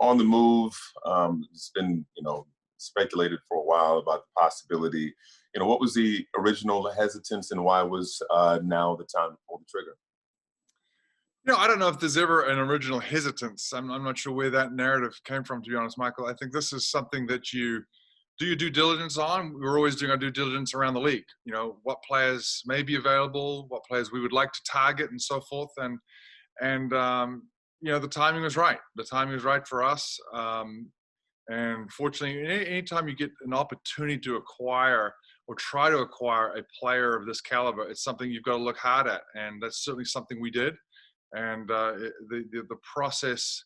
on the move. It's been, speculated for a while about the possibility. What was the original hesitance, and why was now the time to pull the trigger? I don't know if there's ever an original hesitance. I'm not sure where that narrative came from, to be honest, Michael. I think this is something that you do your due diligence on. We're always doing our due diligence around the league. What players may be available, what players we would like to target, and so forth. And the timing was right. The timing was right for us. And fortunately, anytime you get an opportunity to acquire or try to acquire a player of this caliber, it's something you've got to look hard at. And that's certainly something we did. And the process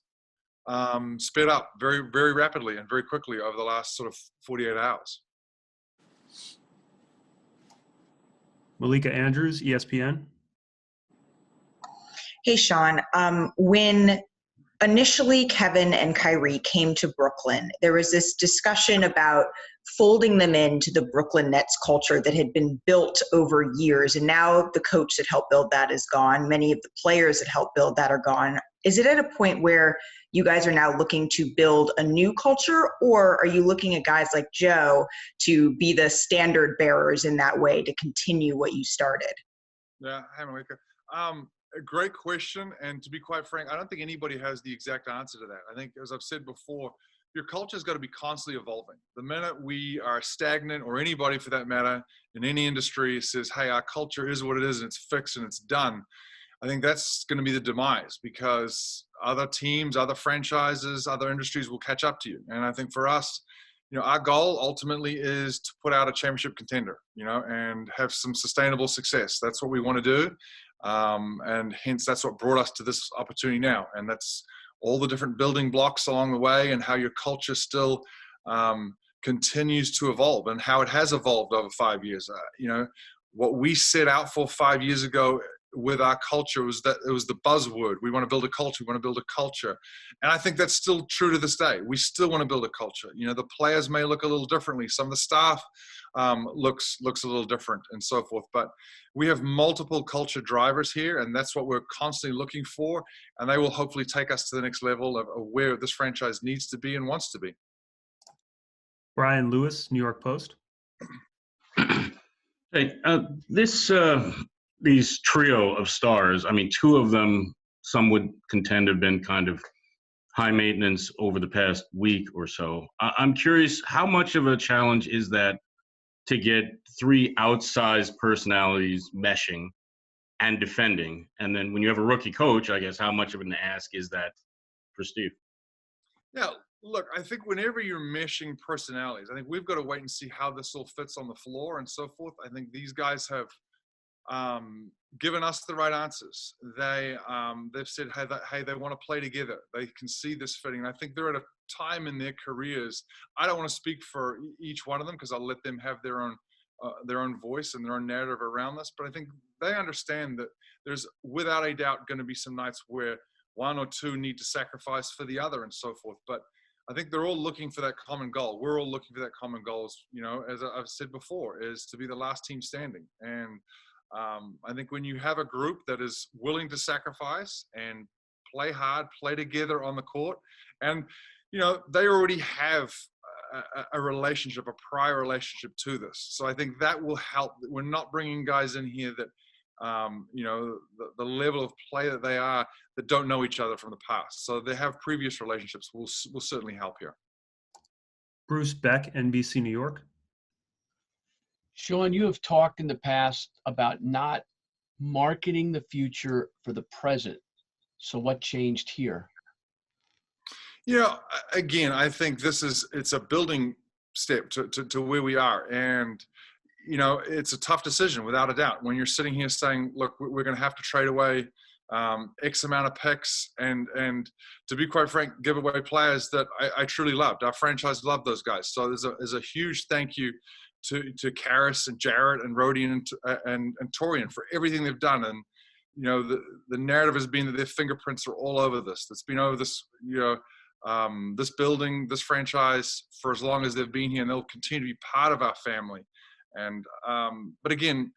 sped up very, very rapidly and very quickly over the last sort of 48 hours. Malika Andrews, ESPN. Hey, Sean. When initially Kevin and Kyrie came to Brooklyn, there was this discussion about folding them into the Brooklyn Nets culture that had been built over years. And now the coach that helped build that is gone. Many of the players that helped build that are gone. Is it at a point where you guys are now looking to build a new culture, or are you looking at guys like Joe to be the standard bearers in that way to continue what you started? Yeah, hi, Malika. A great question. And to be quite frank, I don't think anybody has the exact answer to that. I think, as I've said before, your culture's got to be constantly evolving. The minute we are stagnant, or anybody for that matter, in any industry says, hey, our culture is what it is and it's fixed and it's done, I think that's going to be the demise, because other teams, other franchises, other industries will catch up to you. And I think for us, our goal ultimately is to put out a championship contender, and have some sustainable success. That's what we want to do. And hence that's what brought us to this opportunity now. And that's all the different building blocks along the way, and how your culture still continues to evolve, and how it has evolved over 5 years. What we set out for 5 years ago with our culture was that it was the buzzword. We want to build a culture. We want to build a culture. And I think that's still true to this day. We still want to build a culture. The players may look a little differently. Some of the staff looks a little different, and so forth. But we have multiple culture drivers here, and that's what we're constantly looking for. And they will hopefully take us to the next level of where this franchise needs to be and wants to be. Brian Lewis, New York Post. Hey, these trio of stars, two of them, some would contend, have been kind of high maintenance over the past week or so. I'm curious, how much of a challenge is that to get three outsized personalities meshing and defending? And then when you have a rookie coach, I guess, how much of an ask is that for Steve? Yeah, look, I think whenever you're meshing personalities, I think we've got to wait and see how this all fits on the floor and so forth. I think these guys have given us the right answers. They've said, hey, they want to play together. They can see this fitting. And I think they're at a time in their careers. I don't want to speak for each one of them, because I'll let them have their own voice and their own narrative around this. But I think they understand that there's, without a doubt, going to be some nights where one or two need to sacrifice for the other and so forth. But I think they're all looking for that common goal. We're all looking for that common goal, as I've said before, is to be the last team standing. And I think when you have a group that is willing to sacrifice and play hard, play together on the court, and they already have a relationship, a prior relationship to this. So I think that will help. We're not bringing guys in here that, the level of play that they are, that don't know each other from the past. So they have previous relationships will certainly help here. Bruce Beck, NBC New York. Sean, you have talked in the past about not marketing the future for the present. So what changed here? Again, I think it's a building step to where we are. And, it's a tough decision without a doubt. When you're sitting here saying, look, we're going to have to trade away X amount of picks and to be quite frank, give away players that I truly loved. Our franchise loved those guys. So there's a huge thank you to Karis and Jarrett and Rodion and Torian for everything they've done. And, the narrative has been that their fingerprints are all over this. It's been over this, this building, this franchise for as long as they've been here, and they'll continue to be part of our family. And, but again,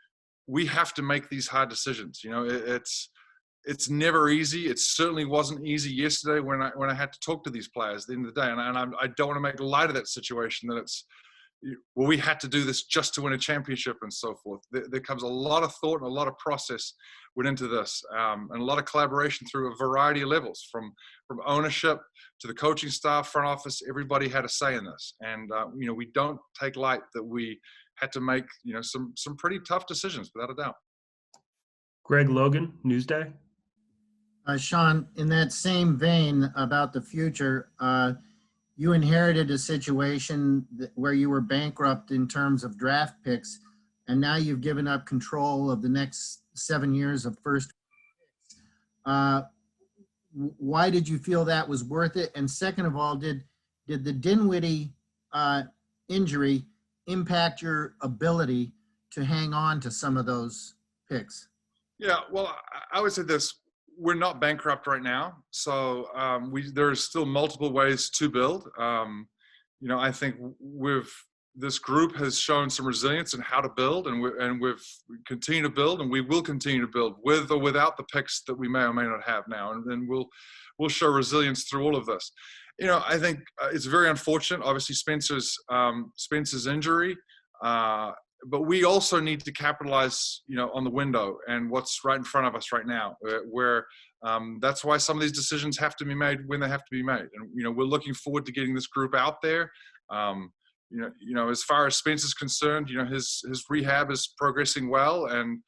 we have to make these hard decisions. it's never easy. It certainly wasn't easy yesterday when I had to talk to these players at the end of the day. And I don't want to make light of that situation, that it's, well, we had to do this just to win a championship and so forth. There comes a lot of thought and a lot of process went into this, and a lot of collaboration through a variety of levels, from ownership to the coaching staff, front office. Everybody had a say in this, and we don't take light that we had to make some pretty tough decisions, without a doubt. Greg Logan, Newsday. Sean, in that same vein about the future, you inherited a situation where you were bankrupt in terms of draft picks, and now you've given up control of the next 7 years of first picks. Why did you feel that was worth it? And second of all, did the Dinwiddie injury impact your ability to hang on to some of those picks? Yeah, well, I would say this. We're not bankrupt right now, so there's still multiple ways to build. I think this group has shown some resilience in how to build, and we continue to build, and we will continue to build with or without the picks that we may or may not have now, and we'll show resilience through all of this. I think it's very unfortunate, obviously, Spencer's injury. But we also need to capitalize, on the window and what's right in front of us right now, where that's why some of these decisions have to be made when they have to be made. And, we're looking forward to getting this group out there. As far as Spencer's concerned, his rehab is progressing well, and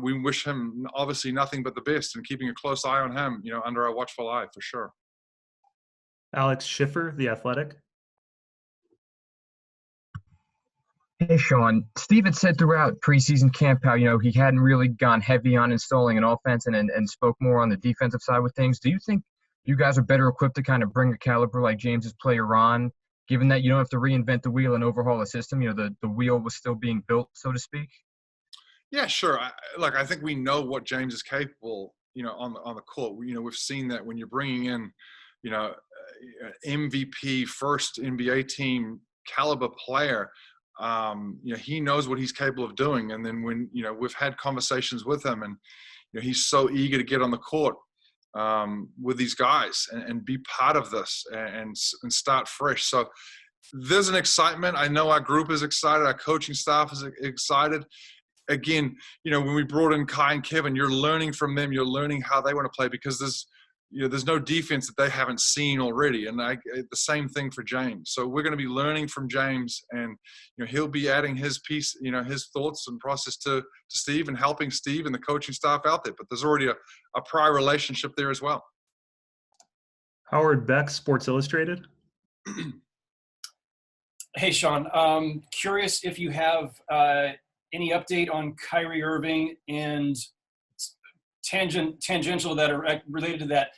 we wish him obviously nothing but the best, and keeping a close eye on him, under our watchful eye for sure. Alex Schiffer, The Athletic. Hey, Sean. Steve had said throughout preseason camp how, he hadn't really gone heavy on installing an offense and spoke more on the defensive side with things. Do you think you guys are better equipped to kind of bring a caliber like James's player on, given that you don't have to reinvent the wheel and overhaul a system? The wheel was still being built, so to speak. Yeah, sure. I think we know what James is capable, on the court. We've seen that when you're bringing in, MVP, first NBA team caliber player. He knows what he's capable of doing. And then when, we've had conversations with him, and, he's so eager to get on the court with these guys and be part of this and start fresh. So there's an excitement. I know our group is excited. Our coaching staff is excited. Again, when we brought in Kai and Kevin, you're learning from them. You're learning how they want to play, because there's no defense that they haven't seen already. And the same thing for James. So we're going to be learning from James, and, he'll be adding his piece, his thoughts and process to Steve, and helping Steve and the coaching staff out there. But there's already a prior relationship there as well. Howard Beck, Sports Illustrated. Hey, Sean. Curious if you have any update on Kyrie Irving, and tangential that are related to that.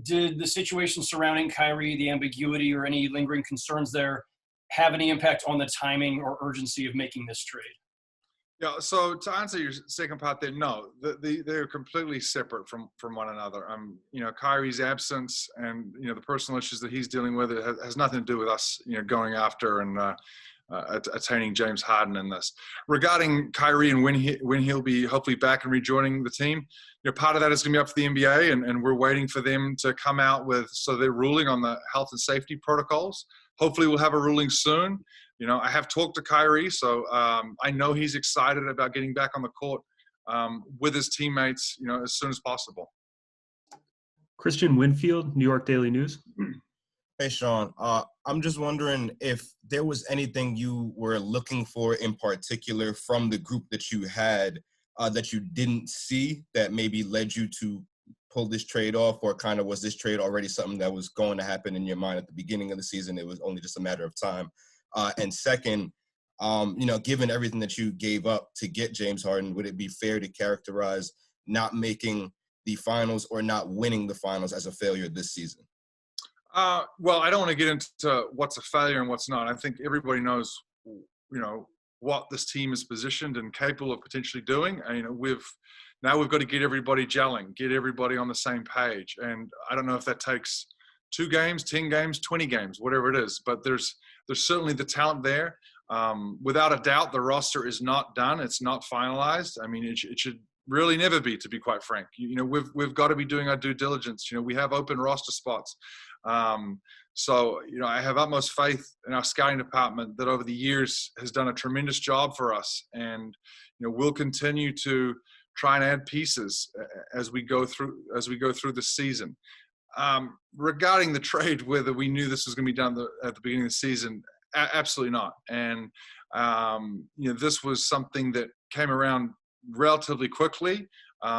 Did the situation surrounding Kyrie, the ambiguity or any lingering concerns there, have any impact on the timing or urgency of making this trade? Yeah, so to answer your second part there, no, they're completely separate from one another. Kyrie's absence and, the personal issues that he's dealing with, it has nothing to do with us, going after and attaining James Harden in this. Regarding Kyrie and when he'll be hopefully back and rejoining the team, part of that is going to be up for the NBA, and we're waiting for them to come out with, so they're ruling on the health and safety protocols. Hopefully we'll have a ruling soon. I have talked to Kyrie, so I know he's excited about getting back on the court with his teammates, as soon as possible. Christian Winfield, New York Daily News. Hey, Sean. I'm just wondering if there was anything you were looking for in particular from the group that you had that you didn't see that maybe led you to pull this trade off, or kind of was this trade already something that was going to happen in your mind at the beginning of the season? It was only just a matter of time. And second, given everything that you gave up to get James Harden, would it be fair to characterize not making the finals or not winning the finals as a failure this season? Well, I don't want to get into what's a failure and what's not. I think everybody knows, what this team is positioned and capable of potentially doing. And, we've got to get everybody gelling, get everybody on the same page. And I don't know if that takes 2 games, 10 games, 20 games, whatever it is. But there's certainly the talent there. Without a doubt, the roster is not done. It's not finalized. I mean, it should really never be, to be quite frank. We've got to be doing our due diligence. We have open roster spots. So, I have utmost faith in our scouting department that over the years has done a tremendous job for us. And, we'll continue to try and add pieces as we go through the season. Regarding the trade, whether we knew this was going to be done at the beginning of the season, absolutely not. And, this was something that came around relatively quickly,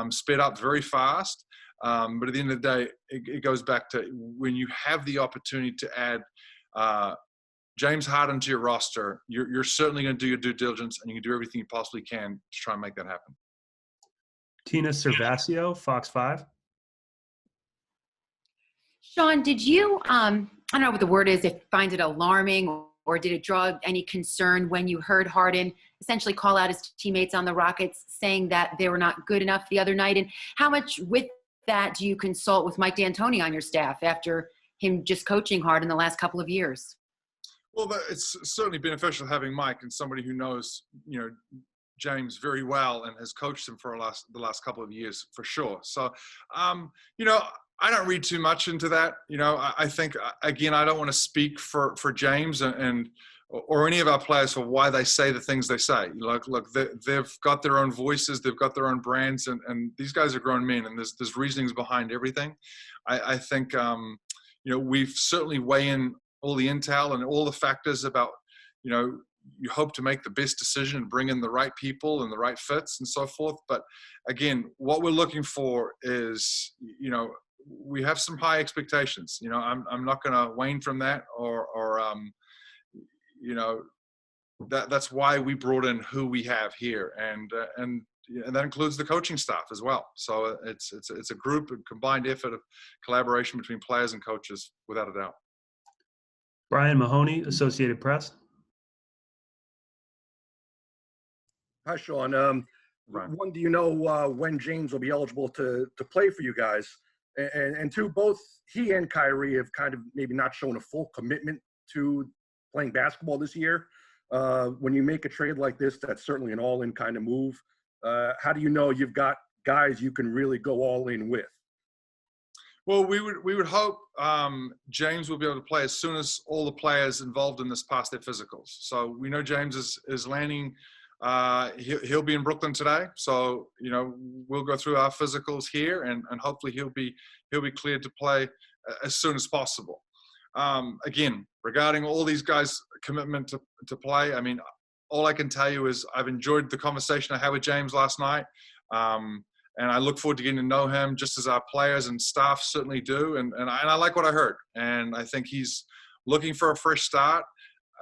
sped up very fast. But at the end of the day, it goes back to when you have the opportunity to add James Harden to your roster, you're certainly going to do your due diligence, and you can do everything you possibly can to try and make that happen. Tina Cervasio, Fox 5. Sean, did you, I don't know what the word is, if find it alarming or did it draw any concern when you heard Harden essentially call out his teammates on the Rockets saying that they were not good enough the other night? And how much with that do you consult with Mike D'Antoni on your staff after him just coaching Harden the last couple of years? Well, it's certainly beneficial having Mike and somebody who knows, James very well and has coached him for the last couple of years for sure. So, I don't read too much into that. I think, again, I don't want to speak for James or any of our players for why they say the things they say. Look, they've got their own voices, they've got their own brands, and these guys are grown men, and there's reasonings behind everything. I think, we've certainly weighed in all the intel and all the factors about, you hope to make the best decision and bring in the right people and the right fits and so forth. But again, what we're looking for is, we have some high expectations. I'm not going to wane from that that's why we brought in who we have here. And that includes the coaching staff as well. So it's a group, a combined effort of collaboration between players and coaches, without a doubt. Brian Mahoney, Associated Press. Hi, Sean. One, do you know when James will be eligible to play for you guys? And two, both he and Kyrie have kind of maybe not shown a full commitment to playing basketball this year. When you make a trade like this, that's certainly an all-in kind of move. How do you know you've got guys you can really go all in with? Well, we would hope James will be able to play as soon as all the players involved in this pass their physicals. So we know James is landing. He'll be in Brooklyn today. So, we'll go through our physicals here and hopefully he'll be cleared to play as soon as possible. Again, regarding all these guys' commitment to play, I mean, all I can tell you is I've enjoyed the conversation I had with James last night. And I look forward to getting to know him just as our players and staff certainly do. And I like what I heard. And I think he's looking for a fresh start.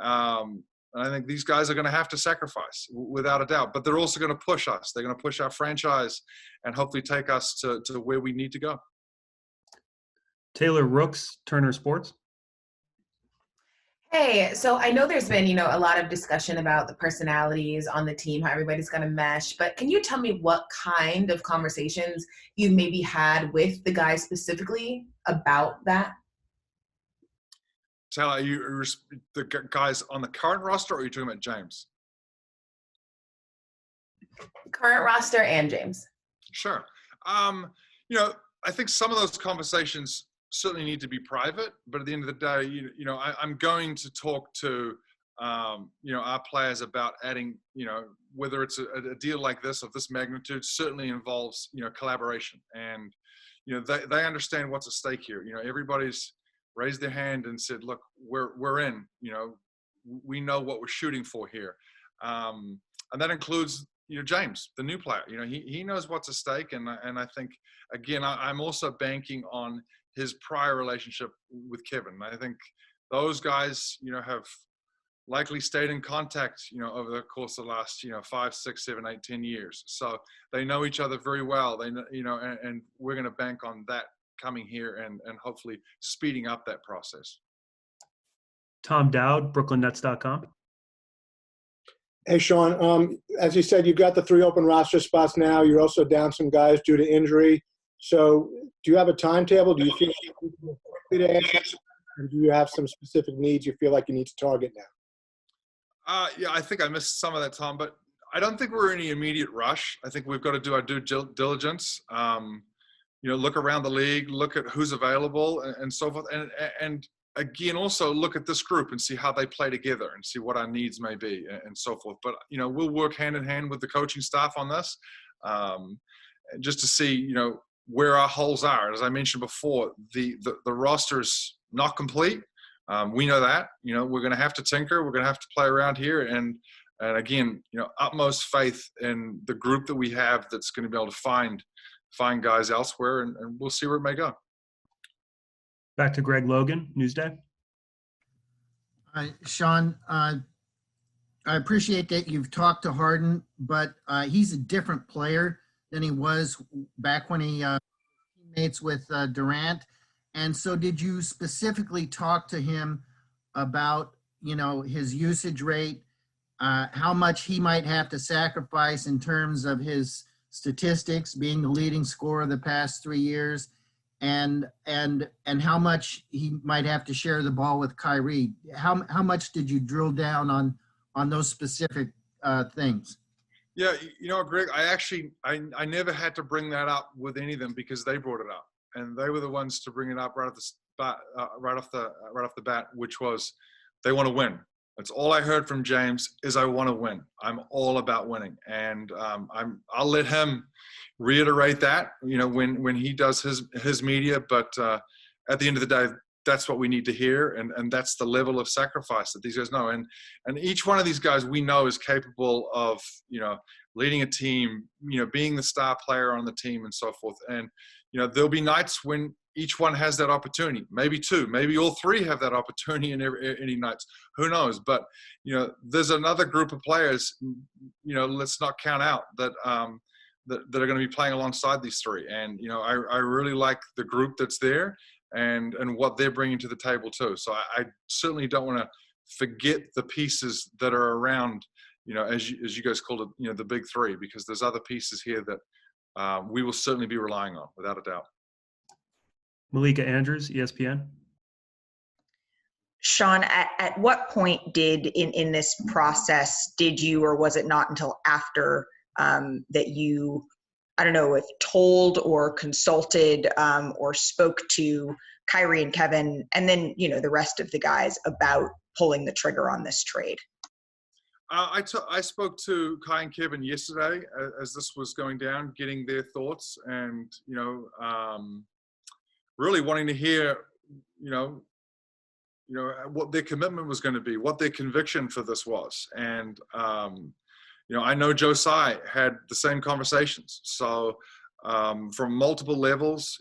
And I think these guys are going to have to sacrifice without a doubt, but they're also going to push us. They're going to push our franchise and hopefully take us to where we need to go. Taylor Rooks, Turner Sports. Hey, so I know there's been, a lot of discussion about the personalities on the team, how everybody's going to mesh, but can you tell me what kind of conversations you maybe had with the guys specifically about that? Taylor, are you the guys on the current roster, or are you talking about James? Current roster and James. Sure. I think some of those conversations certainly need to be private, but at the end of the day, I'm going to talk to, our players about adding, whether it's a deal like this of this magnitude, certainly involves, collaboration. And, they understand what's at stake here. Everybody's raised their hand and said, look, we're in, we know what we're shooting for here. And that includes, James, the new player, he knows what's at stake. And I think, again, I'm also banking on his prior relationship with Kevin. I think those guys, have likely stayed in contact, over the course of the last, 5, 6, 7, 8, 10 years. So they know each other very well. They know, and we're going to bank on that coming here and hopefully speeding up that process. Tom Dowd, BrooklynNets.com. Hey, Sean, as you said, you've got the 3 open roster spots now. You're also down some guys due to injury. So do you have a timetable? Do you feel quickly to add? And do you have some specific needs you feel like you need to target now? Yeah, I think I missed some of that, Tom, but I don't think we're in any immediate rush. I think we've got to do our due diligence. Look around the league, look at who's available, and so forth. And again, also look at this group and see how they play together and see what our needs may be and so forth. But we'll work hand in hand with the coaching staff on this, just to see where our holes are. As I mentioned before, the roster's not complete. We know that. We're going to have to tinker. We're going to have to play around here. And again, utmost faith in the group that we have that's going to be able to find guys elsewhere, and we'll see where it may go. Back to Greg Logan, Newsday. Sean, I appreciate that you've talked to Harden, but he's a different player than he was back when he teammates with Durant. And so did you specifically talk to him about, his usage rate, how much he might have to sacrifice in terms of his statistics, being the leading scorer the past 3 years, and how much he might have to share the ball with Kyrie? How much did you drill down on those specific things? Yeah, Greg, I never had to bring that up with any of them because they brought it up, and they were the ones to bring it up right off the bat, which was they want to win. That's all I heard from James is I want to win. I'm all about winning, and I'll let him reiterate that, when he does his media. But at the end of the day, that's what we need to hear, and that's the level of sacrifice that these guys know. And each one of these guys we know is capable of leading a team, being the star player on the team and so forth. And there'll be nights when each one has that opportunity, maybe two, maybe all three have that opportunity in any nights. Who knows? But there's another group of players. Let's not count out that that are going to be playing alongside these three. And I really like the group that's there and what they're bringing to the table too. So I certainly don't want to forget the pieces that are around. As you guys called it, the big three, because there's other pieces here that we will certainly be relying on, without a doubt. Malika Andrews, ESPN. Sean, at what point in this process did you, or was it not until after that you, I don't know if told or consulted or spoke to Kyrie and Kevin, and then, the rest of the guys about pulling the trigger on this trade? I spoke to Kai and Kevin yesterday as this was going down, getting their thoughts, and really wanting to hear, what their commitment was going to be, what their conviction for this was. And I know Joe Tsai had the same conversations. So from multiple levels,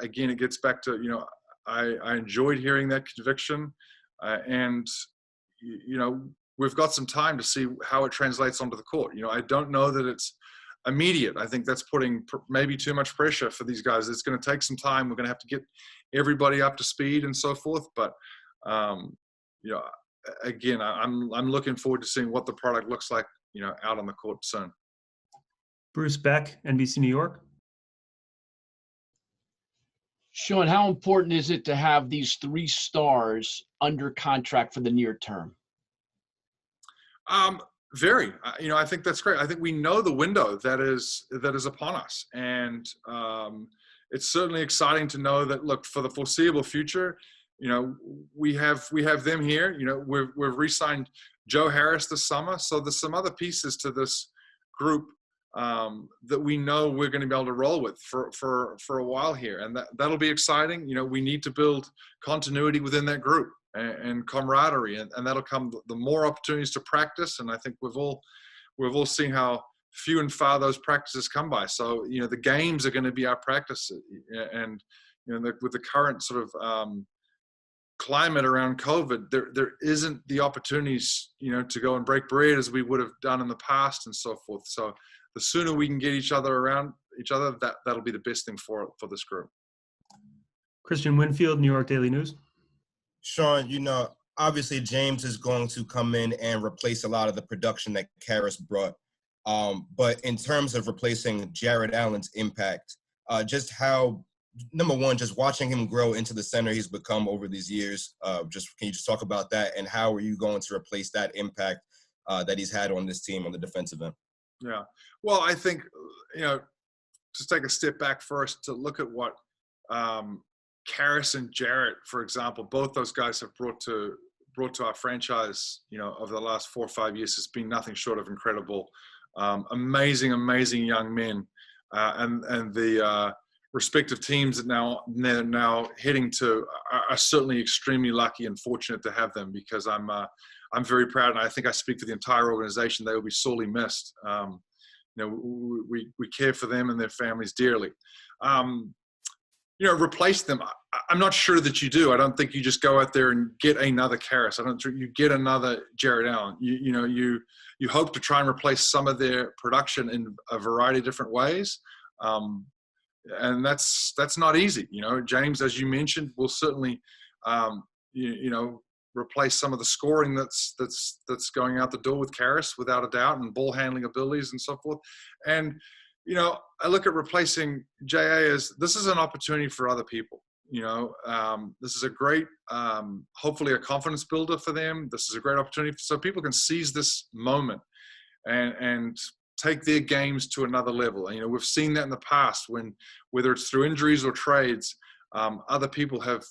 again, it gets back to, I enjoyed hearing that conviction, and we've got some time to see how it translates onto the court. I don't know that it's immediate. I think that's putting maybe too much pressure for these guys. It's going to take some time. We're going to have to get everybody up to speed and so forth. But, again, I'm looking forward to seeing what the product looks like, out on the court soon. Bruce Beck, NBC New York. Sean, how important is it to have these three stars under contract for the near term? Very. I think that's great. I think we know the window that is upon us, and it's certainly exciting to know that. Look, for the foreseeable future, we have them here. We've re-signed Joe Harris this summer, so there's some other pieces to this group that we know we're going to be able to roll with for a while here, and that'll be exciting. We need to build continuity within that group and camaraderie, and that'll come the more opportunities to practice. And I think we've all seen how few and far those practices come by. So the games are going to be our practice, and with the current sort of climate around COVID, there isn't the opportunities to go and break bread as we would have done in the past and so forth. So the sooner we can get each other around each other, that'll be the best thing for this group. Christian Winfield, New York Daily News. Sean, obviously James is going to come in and replace a lot of the production that Karras brought. But in terms of replacing Jared Allen's impact, just how, number one, just watching him grow into the center he's become over these years, can you just talk about that, and how are you going to replace that impact that he's had on this team on the defensive end? Yeah. Well, I think, just take a step back first to look at what Karras and Jarrett, for example, both those guys have brought to our franchise, over the last 4 or 5 years has been nothing short of incredible. Amazing young men. And the respective teams that they're now heading to are certainly extremely lucky and fortunate to have them, because I'm very proud, and I think I speak for the entire organization. They will be sorely missed. We care for them and their families dearly. Replace them. I'm not sure that you do. I don't think you just go out there and get another Karras. I don't think you get another Jarrett Allen. You hope to try and replace some of their production in a variety of different ways. And that's not easy. James, as you mentioned, will certainly, replace some of the scoring that's going out the door with Karras, without a doubt, and ball handling abilities and so forth. And I look at replacing JA as this is an opportunity for other people. This is a great, hopefully a confidence builder for them. This is a great opportunity so people can seize this moment and take their games to another level. And, we've seen that in the past whether it's through injuries or trades, other people have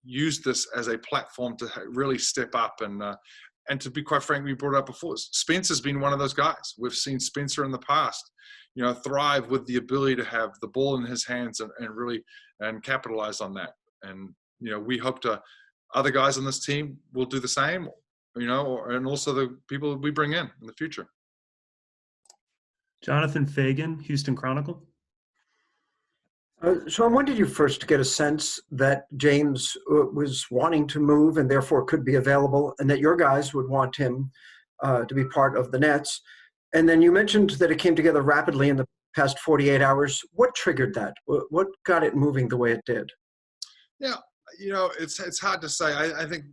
used this as a platform to really step up. And to be quite frank, we brought it up before, Spencer's been one of those guys. We've seen Spencer in the past, thrive with the ability to have the ball in his hands and really capitalize on that. And, we hope other guys on this team will do the same, and also the people we bring in the future. Jonathan Fagan, Houston Chronicle. Sean, when did you first get a sense that James was wanting to move and therefore could be available, and that your guys would want him to be part of the Nets? And then you mentioned that it came together rapidly in the past 48 hours. What triggered that? What got it moving the way it did? Yeah, it's hard to say. I think,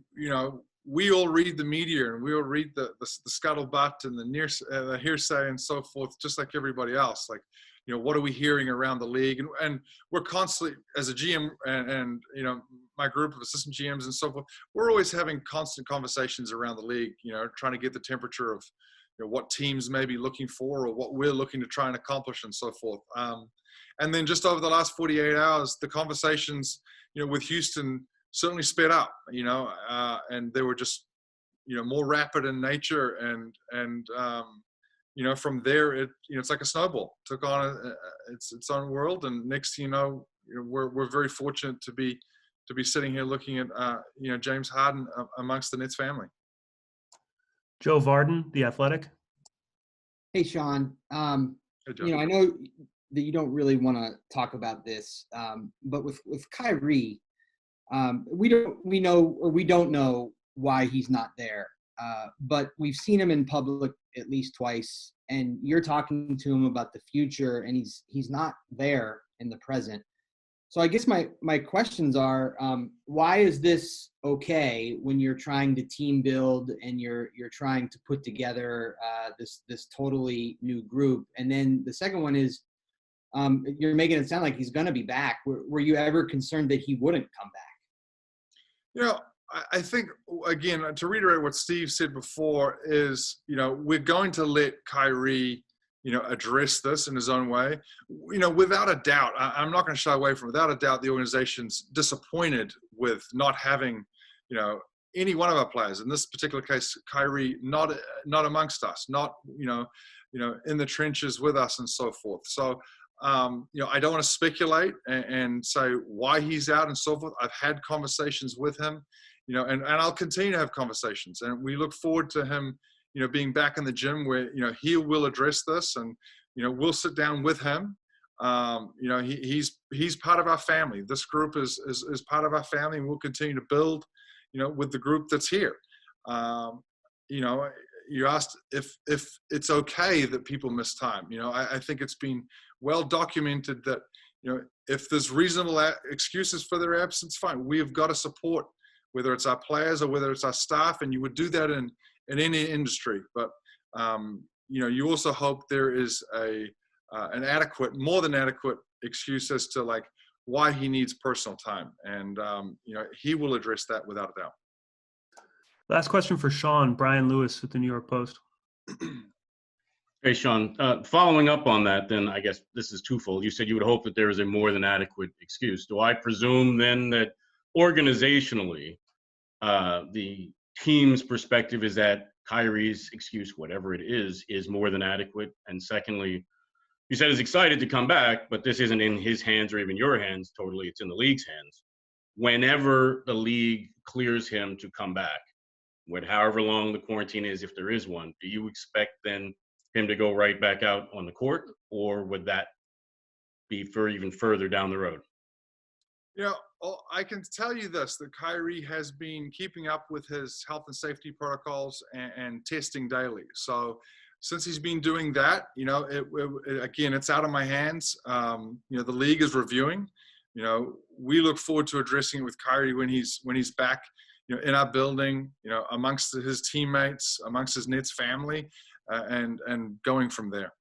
we all read the media and we all read the scuttlebutt and the hearsay and so forth, just like everybody else. Like, what are we hearing around the league? And we're constantly, as a GM and my group of assistant GMs and so forth, we're always having constant conversations around the league, trying to get the temperature of what teams may be looking for or what we're looking to try and accomplish and so forth. And then just over the last 48 hours, the conversations, with Houston certainly sped up, and they were just, more rapid in nature. And from there, it's like a snowball, took on its own world. And next, we're very fortunate to be sitting here looking at, James Harden amongst the Nets family. Joe Varden, The Athletic. Hey, Sean. Hey, Joe. I know that you don't really want to talk about this, but with Kyrie, we don't know why he's not there. But we've seen him in public at least twice, and you're talking to him about the future, and he's not there in the present. So I guess my questions are, why is this okay when you're trying to team build and you're trying to put together this totally new group? And then the second one is, you're making it sound like he's going to be back. Were you ever concerned that he wouldn't come back? I think, again, to reiterate what Steve said before is, we're going to let Kyrie, address this in his own way. Without a doubt, I'm not going to shy away from it. Without a doubt, the organization's disappointed with not having, any one of our players. In this particular case, Kyrie, not amongst us, not, in the trenches with us and so forth. So, I don't want to speculate and say why he's out and so forth. I've had conversations with him, and I'll continue to have conversations. And we look forward to him, being back in the gym where, he will address this, and, we'll sit down with him. He's part of our family. This group is part of our family, and we'll continue to build, with the group that's here. You asked if it's okay that people miss time. I think it's been well documented that, if there's reasonable excuses for their absence, fine. We have got to support, whether it's our players or whether it's our staff, and you would do that in any industry. But, you also hope there is an adequate, more than adequate excuse as to like why he needs personal time. And, he will address that without a doubt. Last question for Sean, Brian Lewis with the New York Post. Hey, Hey, Sean, following up on that, then I guess this is twofold. You said you would hope that there is a more than adequate excuse. Do I presume then that organizationally, the team's perspective is that Kyrie's excuse, whatever it is more than adequate? And secondly, you said he's excited to come back, but this isn't in his hands or even your hands totally. It's in the league's hands. Whenever the league clears him to come back, however long the quarantine is, if there is one, do you expect then him to go right back out on the court, or would that be for even further down the road? I can tell you this, that Kyrie has been keeping up with his health and safety protocols and testing daily. So since he's been doing that, again, it's out of my hands. The league is reviewing. We look forward to addressing it with Kyrie when he's back, in our building, amongst his teammates, amongst his Nets family, and going from there.